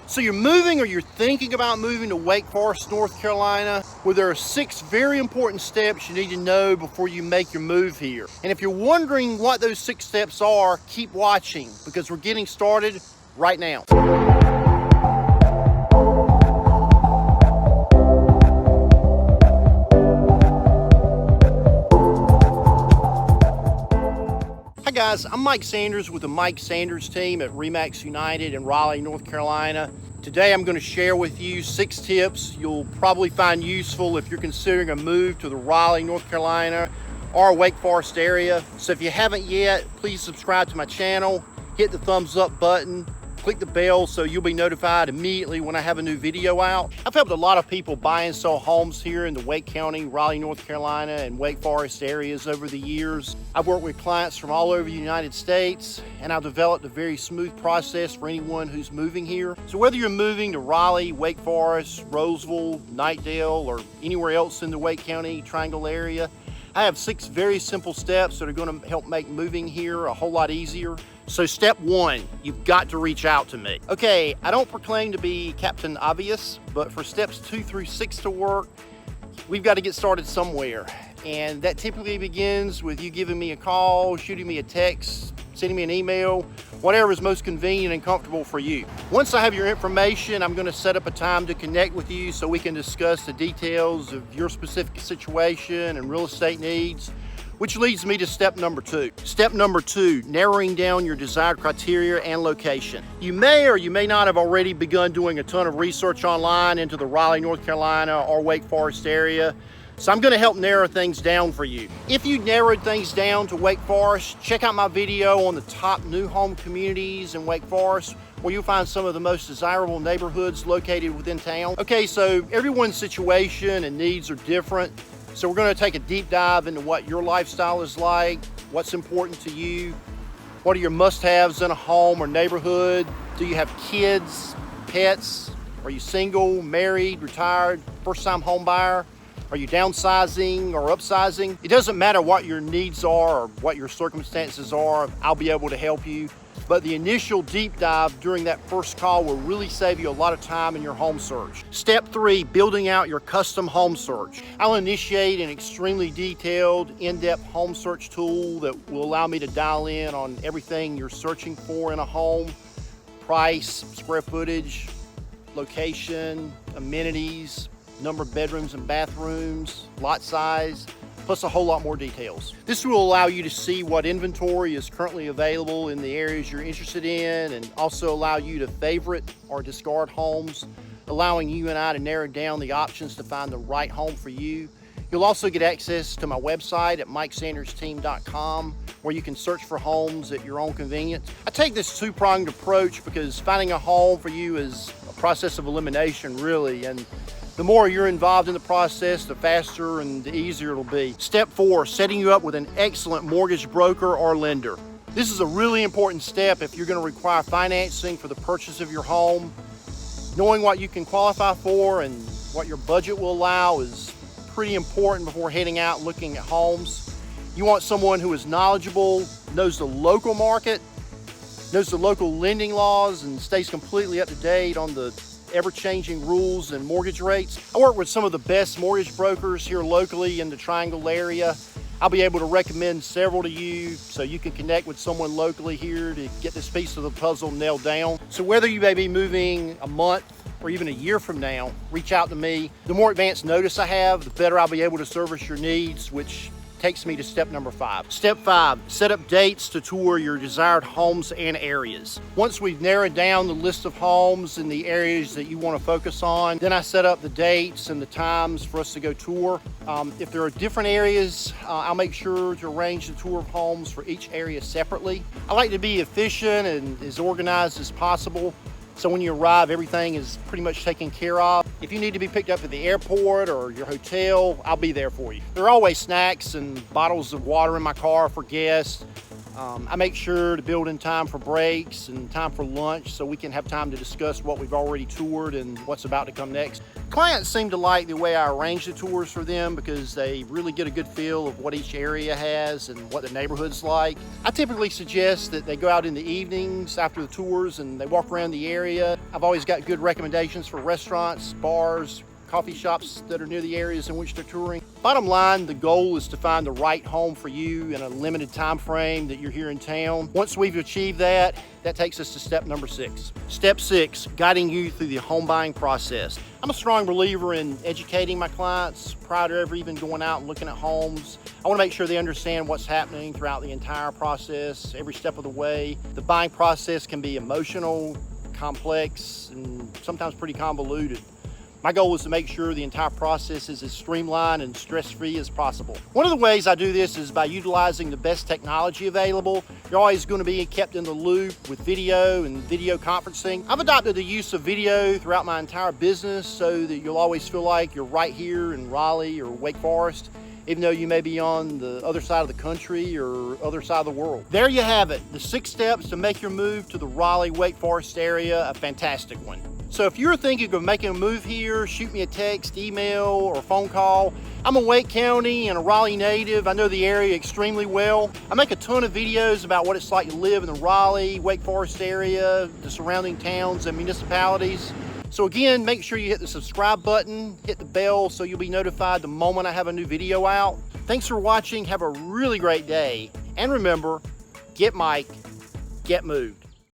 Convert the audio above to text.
So you're moving or you're thinking about moving to Wake Forest, North Carolina, well, there are 6 very important steps you need to know before you make your move here. And if you're wondering what those 6 steps are, keep watching because we're getting started right now. Hi guys, I'm Mike Sanders with the Mike Sanders team at RE/MAX United in Raleigh, North Carolina. Today I'm going to share with you 6 tips you'll probably find useful if you're considering a move to the Raleigh, North Carolina or Wake Forest area. So if you haven't yet, please subscribe to my channel, hit the thumbs up button, click the bell so you'll be notified immediately when I have a new video out. I've helped a lot of people buy and sell homes here in the Wake County, Raleigh, North Carolina, and Wake Forest areas over the years. I've worked with clients from all over the United States, and I've developed a very smooth process for anyone who's moving here. So whether you're moving to Raleigh, Wake Forest, Roseville, Knightdale, or anywhere else in the Wake County Triangle area, I have 6 very simple steps that are going to help make moving here a whole lot easier. So step 1, you've got to reach out to me. Okay, I don't proclaim to be Captain Obvious, but for steps 2 through 6 to work, we've got to get started somewhere. And that typically begins with you giving me a call, shooting me a text, sending me an email, whatever is most convenient and comfortable for you. Once I have your information, I'm going to set up a time to connect with you so we can discuss the details of your specific situation and real estate needs, which leads me to step number 2. Step number 2, narrowing down your desired criteria and location. You may or you may not have already begun doing a ton of research online into the Raleigh, North Carolina or Wake Forest area. So I'm going to help narrow things down for you. If you narrowed things down to Wake Forest, check out my video on the top new home communities in Wake Forest, where you'll find some of the most desirable neighborhoods located within town. Okay, so everyone's situation and needs are different. So we're going to take a deep dive into what your lifestyle is like, what's important to you, what are your must-haves in a home or neighborhood, do you have kids, pets, are you single, married, retired, first-time home buyer? Are you downsizing or upsizing? It doesn't matter what your needs are or what your circumstances are, I'll be able to help you. But the initial deep dive during that first call will really save you a lot of time in your home search. Step 3, building out your custom home search. I'll initiate an extremely detailed, in-depth home search tool that will allow me to dial in on everything you're searching for in a home: price, square footage, location, amenities, number of bedrooms and bathrooms, lot size, plus a whole lot more details. This will allow you to see what inventory is currently available in the areas you're interested in, and also allow you to favorite or discard homes, allowing you and I to narrow down the options to find the right home for you. You'll also get access to my website at MikeSandersTeam.com, where you can search for homes at your own convenience. I take this 2-pronged approach because finding a home for you is a process of elimination, really, and the more you're involved in the process, the faster and the easier it'll be. Step 4, setting you up with an excellent mortgage broker or lender. This is a really important step if you're going to require financing for the purchase of your home. Knowing what you can qualify for and what your budget will allow is pretty important before heading out looking at homes. You want someone who is knowledgeable, knows the local market, knows the local lending laws, and stays completely up to date on the ever-changing rules and mortgage rates. I work with some of the best mortgage brokers here locally in the Triangle area. I'll be able to recommend several to you so you can connect with someone locally here to get this piece of the puzzle nailed down. So whether you may be moving a month or even a year from now, reach out to me. The more advanced notice I have, the better I'll be able to service your needs, which takes me to step number 5. Step 5, set up dates to tour your desired homes and areas. Once we've narrowed down the list of homes and the areas that you want to focus on, then I set up the dates and the times for us to go tour. If there are different areas, I'll make sure to arrange the tour of homes for each area separately. I like to be efficient and as organized as possible, so when you arrive, everything is pretty much taken care of. If you need to be picked up at the airport or your hotel, I'll be there for you. There are always snacks and bottles of water in my car for guests. I make sure to build in time for breaks and time for lunch so we can have time to discuss what we've already toured and what's about to come next. Clients seem to like the way I arrange the tours for them because they really get a good feel of what each area has and what the neighborhood's like. I typically suggest that they go out in the evenings after the tours and they walk around the area. I've always got good recommendations for restaurants, bars, coffee shops that are near the areas in which they're touring. Bottom line, the goal is to find the right home for you in a limited time frame that you're here in town. Once we've achieved that, that takes us to step number 6. Step 6, guiding you through the home buying process. I'm a strong believer in educating my clients prior to ever even going out and looking at homes. I want to make sure they understand what's happening throughout the entire process, every step of the way. The buying process can be emotional, complex, and sometimes pretty convoluted. My goal is to make sure the entire process is as streamlined and stress-free as possible. One of the ways I do this is by utilizing the best technology available. You're always going to be kept in the loop with video and video conferencing. I've adopted the use of video throughout my entire business so that you'll always feel like you're right here in Raleigh or Wake Forest, even though you may be on the other side of the country or other side of the world. There you have it, the 6 steps to make your move to the Raleigh, Wake Forest area a fantastic one. So if you're thinking of making a move here, shoot me a text, email, or phone call. I'm a Wake County and a Raleigh native. I know the area extremely well. I make a ton of videos about what it's like to live in the Raleigh, Wake Forest area, the surrounding towns and municipalities. So again, make sure you hit the subscribe button, hit the bell so you'll be notified the moment I have a new video out. Thanks for watching. Have a really great day. And remember, get Mike, get moved.